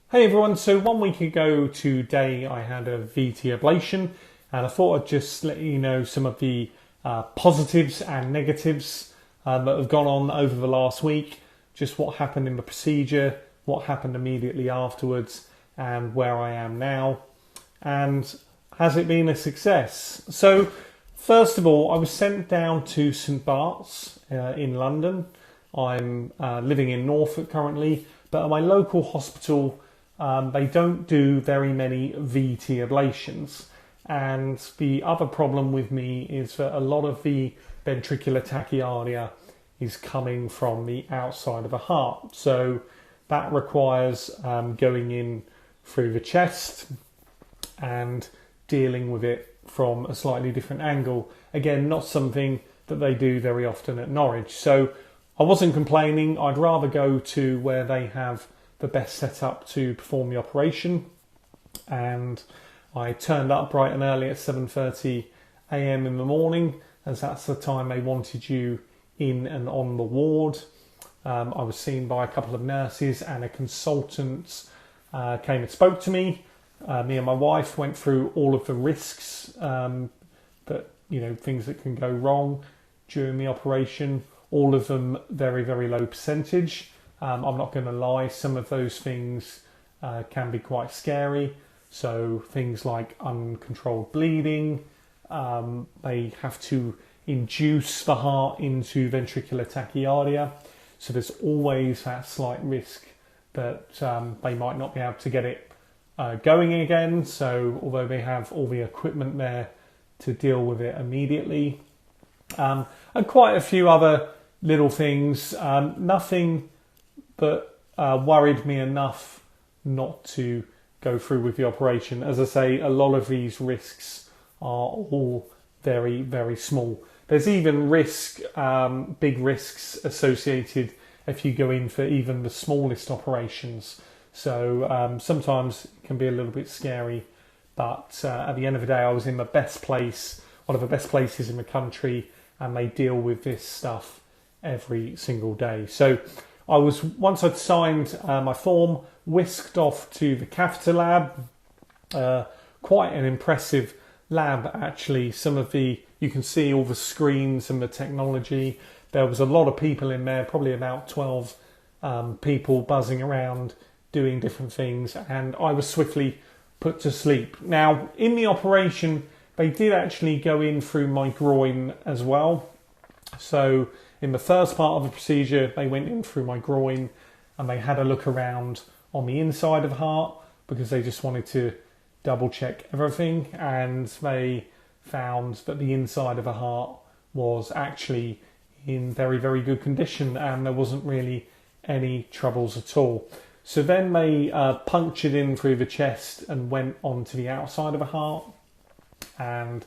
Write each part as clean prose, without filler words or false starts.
Hey everyone, so 1 week ago today I had a VT ablation and I thought I'd just let you know some of the positives and negatives that have gone on over the last week, just what happened in the procedure, what happened immediately afterwards and where I am now, and has it been a success? So first of all, I was sent down to St Bart's in London. I'm living in Norfolk currently, but at my local hospital they don't do very many VT ablations, and the other problem with me is that a lot of the ventricular tachycardia is coming from the outside of the heart, so that requires going in through the chest and dealing with it from a slightly different angle. Again, not something that they do very often at Norwich, so I wasn't complaining. I'd rather go to where they have the best setup to perform the operation, and I turned up bright and early at 7:30 a.m. in the morning, as that's the time they wanted you in and on the ward. I was seen by a couple of nurses and a consultant came and spoke to me. Me and my wife went through all of the risks, things that can go wrong during the operation, all of them very, very low percentage. I'm not going to lie, some of those things can be quite scary. So things like uncontrolled bleeding, they have to induce the heart into ventricular tachycardia. So there's always that slight risk that they might not be able to get it going again. So although they have all the equipment there to deal with it immediately, and quite a few other little things, nothing that worried me enough not to go through with the operation. As I say, a lot of these risks are all very, very small. There's even big risks associated if you go in for even the smallest operations. So sometimes it can be a little bit scary, but at the end of the day, I was in the best place, one of the best places in the country, and they deal with this stuff every single day. So I was, once I'd signed my form, whisked off to the catheter lab. Quite an impressive lab, actually. You can see all the screens and the technology. There was a lot of people in there, probably about 12 people buzzing around doing different things, and I was swiftly put to sleep. Now, in the operation, they did actually go in through my groin as well. So in the first part of the procedure, they went in through my groin and they had a look around on the inside of the heart because they just wanted to double check everything, and they found that the inside of the heart was actually in very, very good condition and there wasn't really any troubles at all. So then they punctured in through the chest and went onto the outside of the heart, and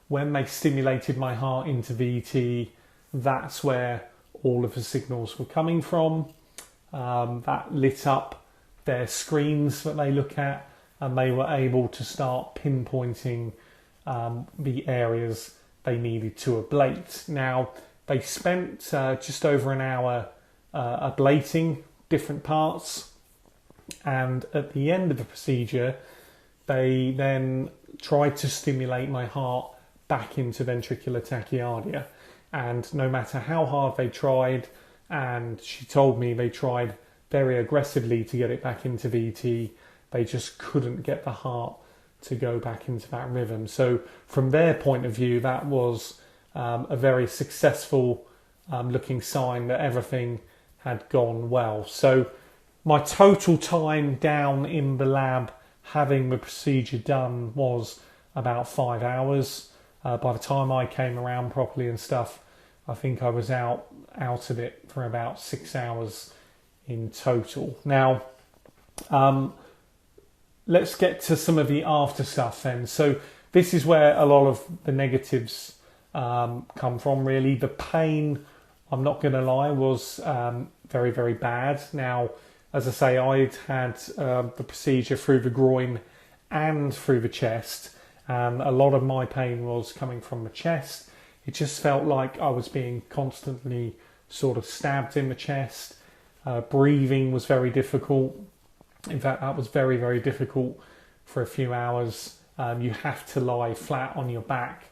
when they stimulated my heart into VT, that's where all of the signals were coming from. That lit up their screens that they look at, and they were able to start pinpointing the areas they needed to ablate. Now, they spent just over an hour ablating different parts, and at the end of the procedure, they then tried to stimulate my heart back into ventricular tachycardia. And no matter how hard they tried, and she told me they tried very aggressively to get it back into VT, they just couldn't get the heart to go back into that rhythm. So from their point of view, that was a very successful looking sign that everything had gone well. So my total time down in the lab having the procedure done was about 5 hours. By the time I came around properly and stuff, I think I was out of it for about 6 hours in total. Now, let's get to some of the after stuff then. So this is where a lot of the negatives come from, really. The pain, I'm not going to lie, was very, very bad. Now, as I say, I'd had the procedure through the groin and through the chest, and a lot of my pain was coming from the chest. It just felt like I was being constantly sort of stabbed in the chest. Breathing was very difficult. In fact, that was very, very difficult for a few hours. You have to lie flat on your back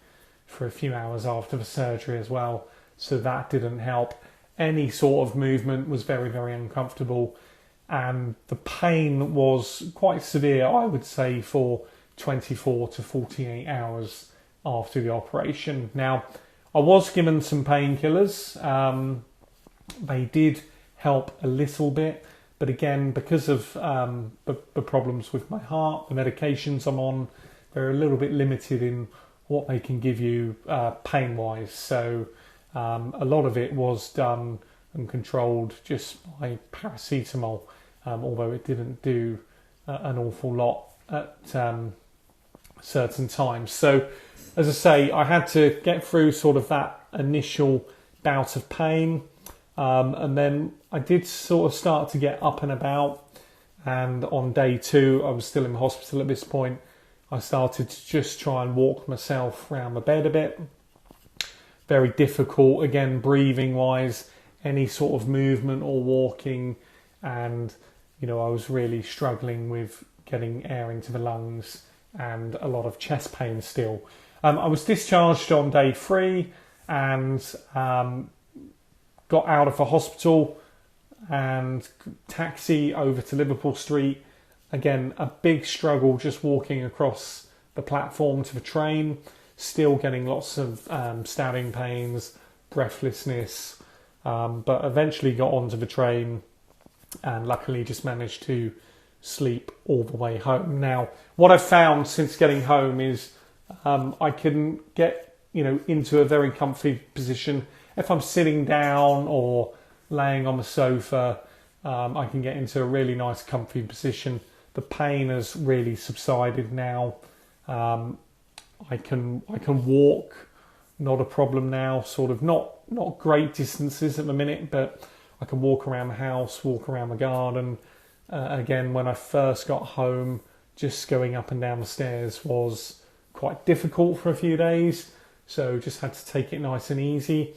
for a few hours after the surgery as well, so that didn't help. Any sort of movement was very, very uncomfortable, and the pain was quite severe, I would say, for 24 to 48 hours after the operation. Now, I was given some painkillers. They did help a little bit, but again, because of the problems with my heart, the medications I'm on, they're a little bit limited in what they can give you pain-wise. So a lot of it was done and controlled just by paracetamol, although it didn't do an awful lot at certain times. So, as I say, I had to get through sort of that initial bout of pain, and then I did sort of start to get up and about, and on day 2, I was still in the hospital at this point, I started to just try and walk myself around the bed a bit. Very difficult, again, breathing wise, any sort of movement or walking, and I was really struggling with getting air into the lungs and a lot of chest pain still. I was discharged on day 3 and got out of the hospital and taxi over to Liverpool Street. Again, a big struggle just walking across the platform to the train, still getting lots of stabbing pains, breathlessness, but eventually got onto the train and luckily just managed to sleep all the way home. Now, what I've found since getting home is I can get into a very comfy position. If I'm sitting down or laying on the sofa, I can get into a really nice comfy position. The pain has really subsided now. I can walk, not a problem now. Sort of not great distances at the minute, but I can walk around the house, walk around the garden. Again, when I first got home, just going up and down the stairs was quite difficult for a few days, so just had to take it nice and easy.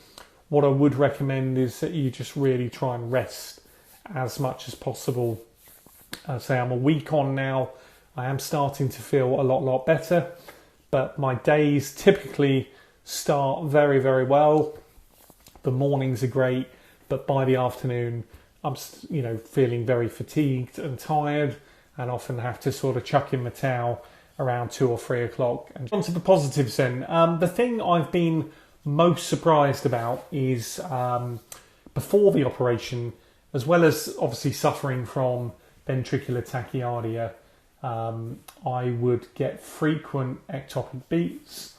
What I would recommend is that you just really try and rest as much as possible. Say I'm a week on now, I am starting to feel a lot better, but my days typically start very, very well. The mornings are great, but by the afternoon I'm feeling very fatigued and tired, and often have to sort of chuck in the towel around 2 or 3 o'clock. And on to the positives then. The thing I've been most surprised about is before the operation, as well as obviously suffering from ventricular tachycardia, I would get frequent ectopic beats,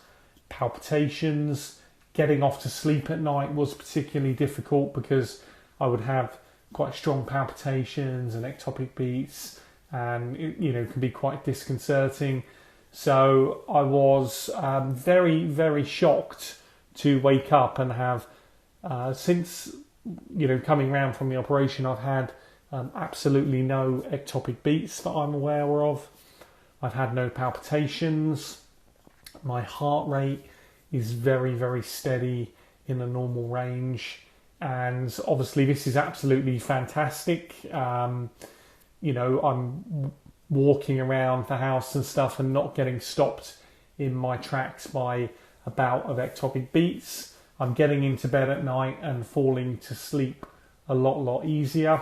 palpitations. Getting off to sleep at night was particularly difficult because I would have quite strong palpitations and ectopic beats, and it can be quite disconcerting. So I was very, very shocked to wake up and have, since coming round from the operation, I've had absolutely no ectopic beats that I'm aware of. I've had no palpitations. My heart rate is very, very steady in a normal range, and obviously this is absolutely fantastic. I'm walking around the house and stuff and not getting stopped in my tracks by a bout of ectopic beats. I'm getting into bed at night and falling to sleep a lot easier.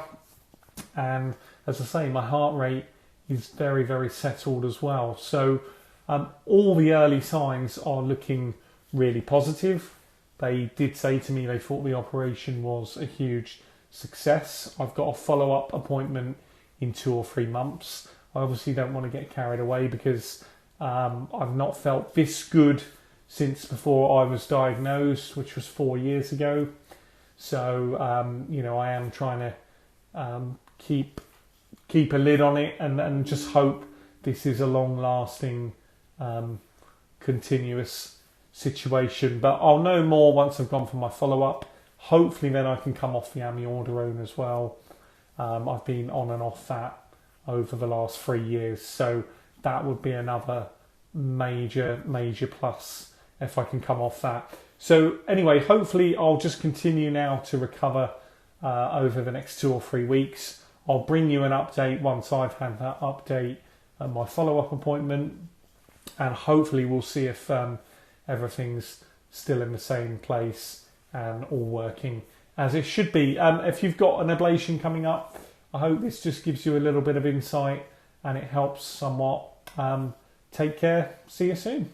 And as I say, my heart rate is very, very settled as well. So all the early signs are looking really positive. They did say to me they thought the operation was a huge success. I've got a follow-up appointment in 2 or 3 months. I obviously don't want to get carried away because I've not felt this good since before I was diagnosed, which was 4 years ago. So I am trying to keep a lid on it and just hope this is a long-lasting, continuous situation. But I'll know more once I've gone for my follow-up. Hopefully then I can come off the amiodarone as well. I've been on and off that over the last 3 years, so that would be another major plus if I can come off that. So anyway, hopefully I'll just continue now to recover over the next 2 or 3 weeks. I'll bring you an update once I've had that update at my follow-up appointment, and hopefully we'll see if everything's still in the same place and all working as it should be. If you've got an ablation coming up, I hope this just gives you a little bit of insight and it helps somewhat. Take care. See you soon.